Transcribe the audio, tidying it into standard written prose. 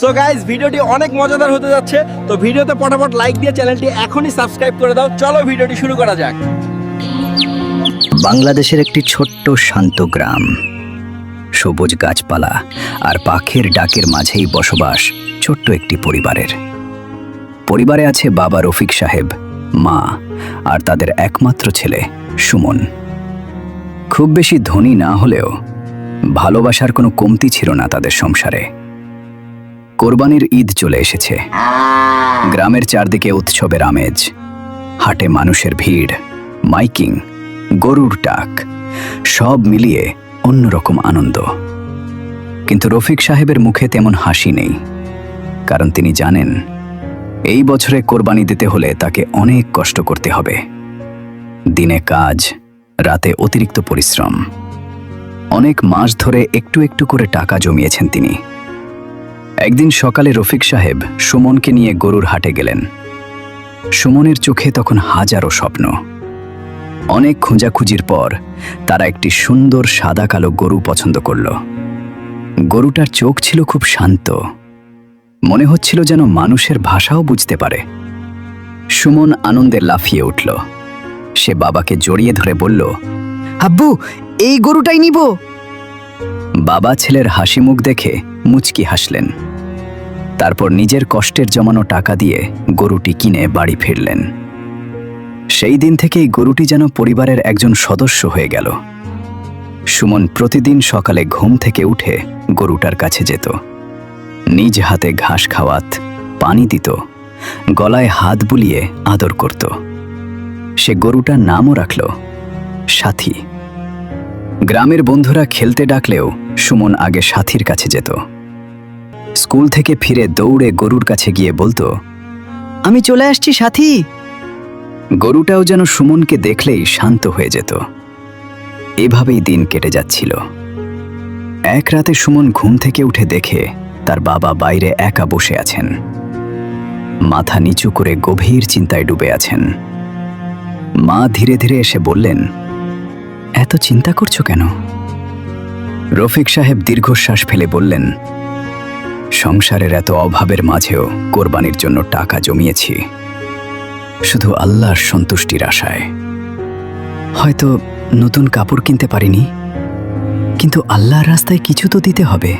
So guys, ভিডিওটি অনেক মজাদার হতে যাচ্ছে। তো ভিডিওতে পটাপট লাইক দিয়ে চ্যানেলটি এখনই সাবস্ক্রাইব করে দাও। চলো ভিডিওটি শুরু করা যাক। বাংলাদেশের একটি ছোট্ট শান্ত গ্রাম, সবুজ গাছপালা আর পাখির ডাকের মাঝেই বসবাস ছোট্ট একটি পরিবারে আছে বাবা রফিক সাহেব, মা আর তাদের একমাত্র ছেলে সুমন। খুব বেশি ধনী না হলেও ভালোবাসার কোনো কমতি ছিল না তাদের সংসারে। কোরবানির ঈদ চলে এসেছে। গ্রামের চারদিকে উৎসবের আমেজ, হাটে মানুষের ভিড়, মাইকিং, গরুর ডাক, সব মিলিয়ে অন্যরকম আনন্দ। কিন্তু রফিক সাহেবের মুখে তেমন হাসি নেই, কারণ তিনি জানেন এই বছরে কোরবানি দিতে হলে তাকে অনেক কষ্ট করতে হবে। দিনে কাজ, রাতে অতিরিক্ত পরিশ্রম। অনেক মাস ধরে একটু একটু করে টাকা জমিয়েছেন তিনি। একদিন সকালে রফিক সাহেব সুমনকে নিয়ে গরুর হাটে গেলেন। সুমনের চোখে তখন হাজারো স্বপ্ন। অনেক খোঁজাখুঁজির পর তারা একটি সুন্দর সাদা কালো গরু পছন্দ করল। গরুটার চোখ ছিল খুব শান্ত, মনে হচ্ছিল যেন মানুষের ভাষাও বুঝতে পারে। সুমন আনন্দে লাফিয়ে উঠল। সে বাবাকে জড়িয়ে ধরে বলল, আব্বু, এই গরুটাই নিব। বাবা ছেলের হাসি মুখ দেখে মুচকি হাসলেন। তারপর নিজের কষ্টের জমানো টাকা দিয়ে গরুটি কিনে বাড়ি ফিরলেন। সেই দিন থেকেই গরুটি যেন পরিবারের একজন সদস্য হয়ে গেল। সুমন প্রতিদিন সকালে ঘুম থেকে উঠে গরুটার কাছে যেত। নিজ হাতে ঘাস খাওয়াত, পানি দিত, গলায় হাত বুলিয়ে আদর করত। সে গরুটার নামও রাখল সাথী। গ্রামের বন্ধুরা খেলতে ডাকলেও সুমন আগে সাথীর কাছে যেত। স্কুল থেকে ফিরে দৌড়ে গরুর কাছে গিয়ে বলতো, আমি চলে আসছি সাথী। গরুটাও যেন সুমনকে দেখলেই শান্ত হয়ে যেত। এভাবেই দিন কেটে যাচ্ছিল। এক রাতে সুমন ঘুম থেকে উঠে দেখে তার বাবা বাইরে একা বসে আছেন, মাথা নিচু করে গভীর চিন্তায় ডুবে আছেন। মা ধীরে ধীরে এসে বললেন, এত চিন্তা করছো কেন? রফিক সাহেব দীর্ঘশ্বাস ফেলে বললেন, সংসারের এত অভাবের মাঝেও কোরবানির জন্য টাকা জমিয়েছি শুধু আল্লাহর সন্তুষ্টির আশায়। হয়তো নতুন কাপড় কিনতে পারিনি, কিন্তু আল্লাহর রাস্তায় কিছু তো দিতে হবে।